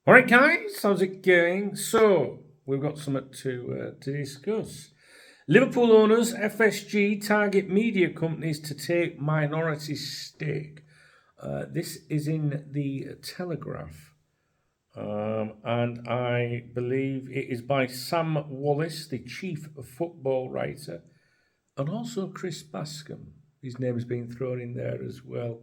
All right, guys, how's it going? So, we've got something to discuss. Liverpool owners, FSG, target media companies to take minority stake. This is in the Telegraph. And I believe it is by Sam Wallace, the chief football writer, and also Chris Bascom. His name's been thrown in there as well.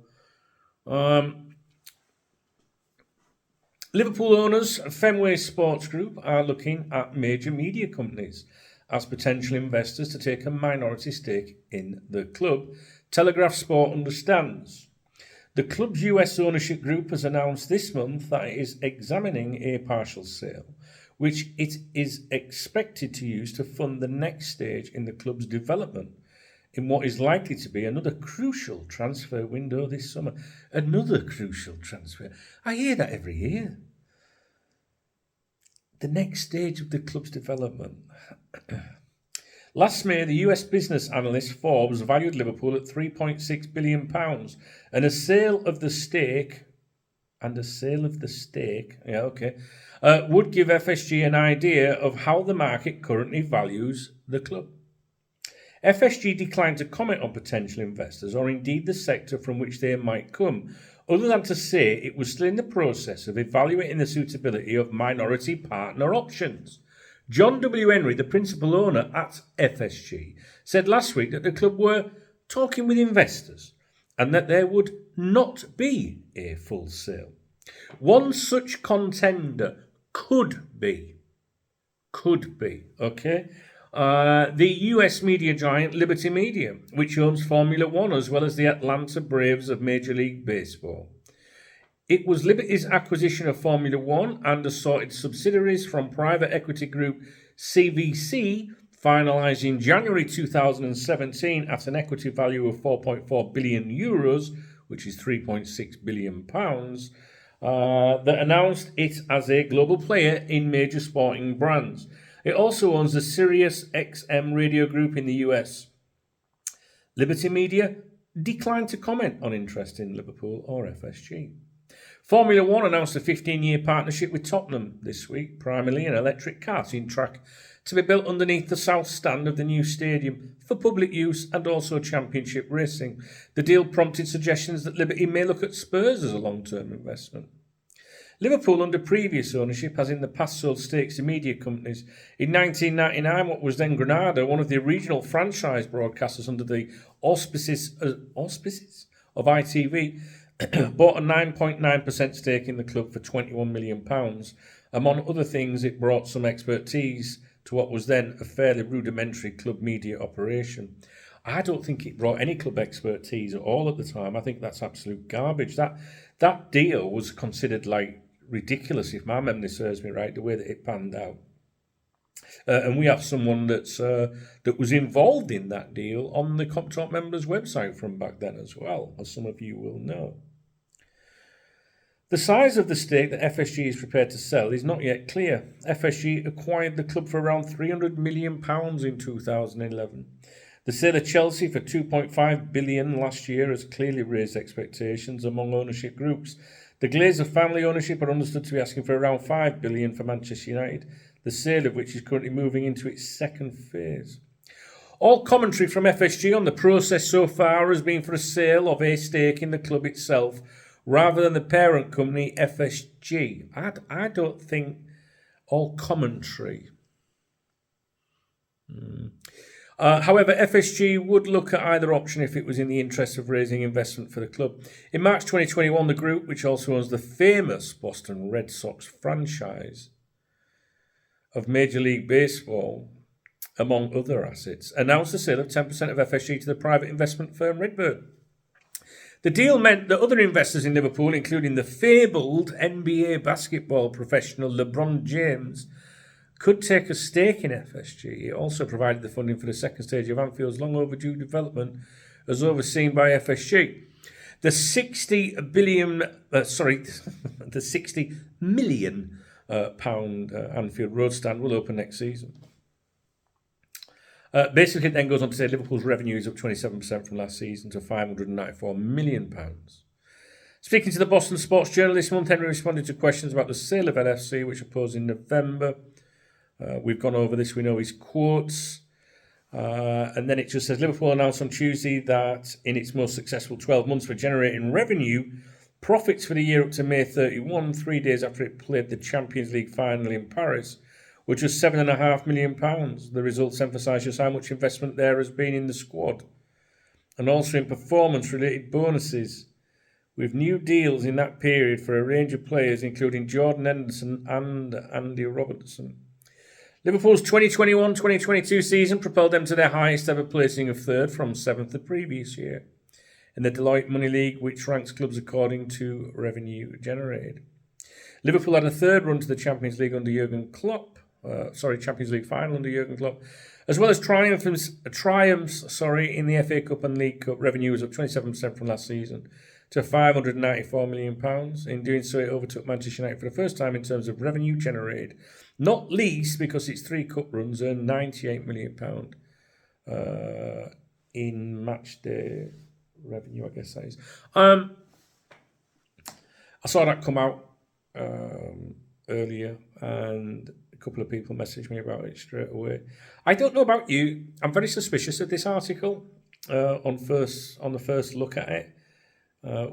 Liverpool owners, Fenway Sports Group, are looking at major media companies as potential investors to take a minority stake in the club. Telegraph Sport understands. The club's US ownership group has announced this month that it is examining a partial sale, which it is expected to use to fund the next stage in the club's development in what is likely to be another crucial transfer window this summer. Another crucial transfer. I hear that every year. The next stage of the club's development. Last May, the US business analyst Forbes valued Liverpool at £3.6 billion, and a sale of the stake would give FSG an idea of how the market currently values the club. FSG declined to comment on potential investors or indeed the sector from which they might come, other than to say it was still in the process of evaluating the suitability of minority partner options. John W. Henry, the principal owner at FSG, said last week that the club were talking with investors and that there would not be a full sale. One such contender could be, okay? The US media giant Liberty Media, which owns Formula One as well as the Atlanta Braves of Major League Baseball. It was Liberty's acquisition of Formula One and assorted subsidiaries from private equity group CVC, finalised in January 2017 at an equity value of €4.4 billion, which is £3.6 billion, that announced it as a global player in major sporting brands. It also owns the Sirius XM radio group in the US. Liberty Media declined to comment on interest in Liverpool or FSG. Formula One announced a 15-year partnership with Tottenham this week, primarily an electric karting track to be built underneath the south stand of the new stadium for public use and also championship racing. The deal prompted suggestions that Liberty may look at Spurs as a long-term investment. Liverpool, under previous ownership, has in the past sold stakes in media companies. In 1999, what was then Granada, one of the regional franchise broadcasters under the auspices of ITV, bought a 9.9% stake in the club for £21 million. Among other things, it brought some expertise to what was then a fairly rudimentary club media operation. I don't think it brought any club expertise at all at the time. I think that's absolute garbage. That deal was considered like ridiculous, if my memory serves me right, the way that it panned out. And we have someone that was involved in that deal on the KopTalk members' website from back then as well, as some of you will know. The size of the stake that FSG is prepared to sell is not yet clear. FSG acquired the club for around £300 million in 2011. The sale of Chelsea for £2.5 billion last year has clearly raised expectations among ownership groups. The Glazer family ownership are understood to be asking for around £5 billion for Manchester United, the sale of which is currently moving into its second phase. All commentary from FSG on the process so far has been for a sale of a stake in the club itself, rather than the parent company FSG. I don't think all commentary. However, FSG would look at either option if it was in the interest of raising investment for the club. In March 2021, the group, which also owns the famous Boston Red Sox franchise of Major League Baseball, among other assets, announced the sale of 10% of FSG to the private investment firm Redbird. The deal meant that other investors in Liverpool, including the fabled NBA basketball professional LeBron James, could take a stake in FSG. It also provided the funding for the second stage of Anfield's long overdue development, as overseen by FSG. The £60 million pound Anfield Road stand will open next season. Basically, it then goes on to say Liverpool's revenue is up 27% from last season to £594 million. Speaking to the Boston Sports Journal this month, Henry responded to questions about the sale of LFC, which are posed in November. We've gone over this, we know his quotes. And then it just says, Liverpool announced on Tuesday that in its most successful 12 months for generating revenue, profits for the year up to May 31, 3 days after it played the Champions League final in Paris, were just £7.5 million. The results emphasise just how much investment there has been in the squad, and also in performance-related bonuses, with new deals in that period for a range of players, including Jordan Henderson and Andy Robertson. Liverpool's 2021-2022 season propelled them to their highest ever placing of third from seventh the previous year in the Deloitte Money League, which ranks clubs according to revenue generated. Liverpool had a third run to the Champions League under Jurgen Klopp, Champions League final under Jurgen Klopp, as well as triumphs in the FA Cup and League Cup. Revenue was up 27% from last season to £594 million. In doing so, it overtook Manchester United for the first time in terms of revenue generated, not least because its 3 cup runs earned £98 million in match day revenue, I guess that is. I saw that come out earlier, and a couple of people messaged me about it straight away. I don't know about you. I'm very suspicious of this article on the first look at it.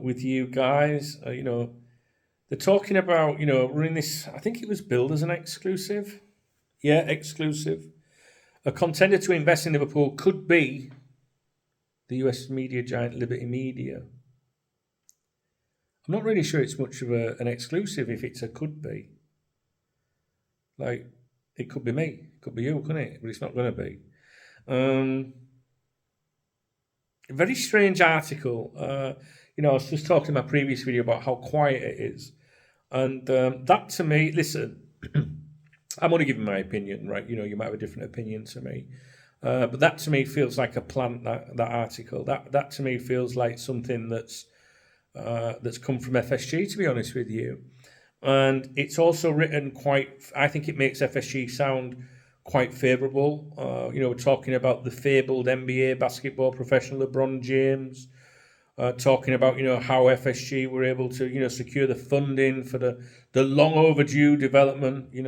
With you guys, they're talking about, running this, I think it was billed as an exclusive. Yeah, exclusive. A contender to invest in Liverpool could be the US media giant Liberty Media. I'm not really sure it's much of an exclusive if it's a could be. Like, it could be me, it could be you, couldn't it? But it's not going to be. A very strange article. I was just talking in my previous video about how quiet it is. And that to me, listen, I'm only giving my opinion, right? You might have a different opinion to me. But that to me feels like a plant, that article. That to me feels like something that's come from FSG, to be honest with you. And it's also written I think it makes FSG sound quite favourable. We're talking about the fabled NBA basketball professional LeBron James, talking about, how FSG were able to, secure the funding for the long overdue development, the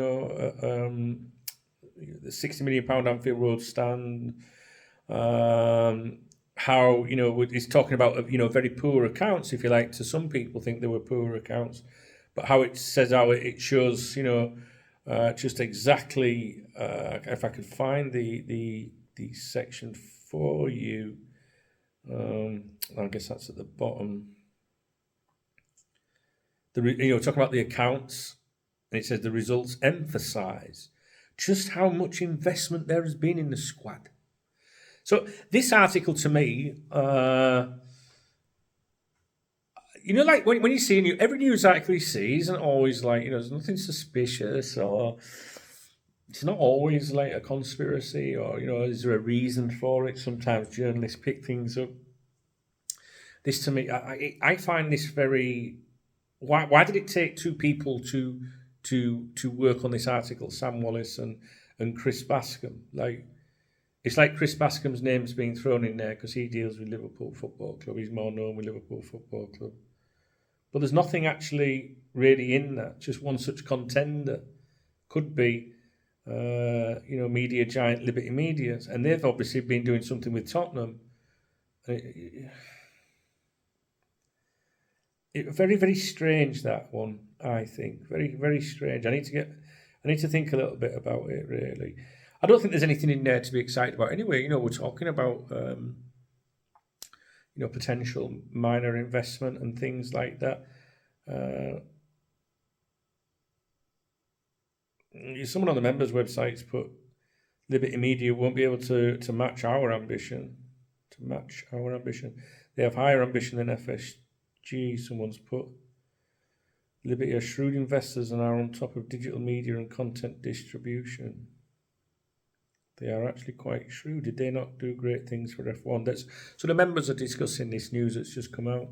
£60 million Anfield Road stand. How, he's talking about, very poor accounts, if you like. To some people think they were poor accounts, but how it says how it shows, just exactly, if I could find the section for you, I guess that's at the bottom. Talking about the accounts, and it says the results emphasise just how much investment there has been in the squad. So this article to me, like when you see every news article you see isn't always like, there's nothing suspicious, or it's not always like a conspiracy, or, is there a reason for it? Sometimes journalists pick things up. This to me, I find this very. Why did it take two people to work on this article, Sam Wallace and Chris Bascom? Like, it's like Chris Bascom's name's being thrown in there because he deals with Liverpool Football Club. He's more known with Liverpool Football Club. But there's nothing actually really in that. Just one such contender could be, media giant Liberty Media, and they've obviously been doing something with Tottenham. Very, very strange, that one, I think. Very, very strange. I need to think a little bit about it, really. I don't think there's anything in there to be excited about anyway. We're talking about, potential minor investment and things like that. Someone on the members' websites put Liberty Media won't be able to match our ambition. They have higher ambition than FSG, someone's put. Liberty are shrewd investors and are on top of digital media and content distribution. They are actually quite shrewd. Did they not do great things for F1? So the members are discussing this news that's just come out.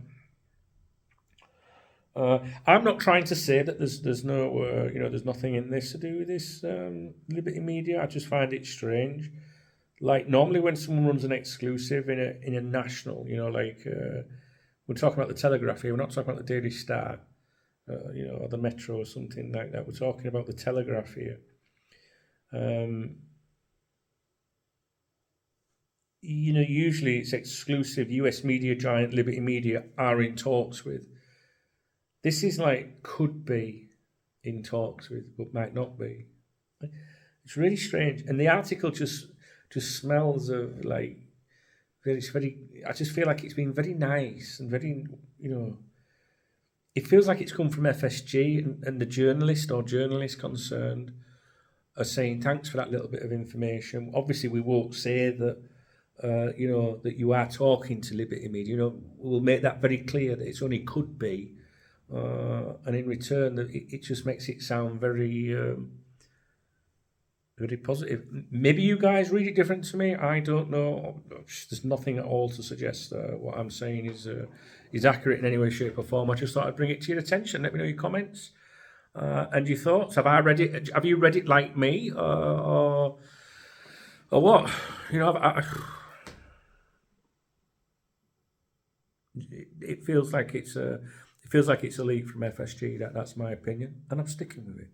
I'm not trying to say that there's no there's nothing in this to do with this Liberty Media. I just find it strange. Like, normally when someone runs an exclusive in a national, We're talking about the Telegraph here. We're not talking about the Daily Star, or the Metro or something like that. We're talking about the Telegraph here. Usually it's exclusive. US media giant Liberty Media are in talks with. This is like could be in talks with, but might not be. It's really strange, and the article just smells of like very. I just feel like it's been very nice and very, It feels like it's come from FSG, and the journalist or journalists concerned are saying thanks for that little bit of information. Obviously, we won't say that. That you are talking to Liberty Media. We'll make that very clear that it's only could be, and in return, that it just makes it sound very, very positive. Maybe you guys read it different to me. I don't know. There's nothing at all to suggest what I'm saying is accurate in any way, shape, or form. I just thought I'd bring it to your attention. Let me know your comments and your thoughts. Have I read it? Have you read it like me, or what? It feels like it's a leak from FSG. That's my opinion, and I'm sticking with it.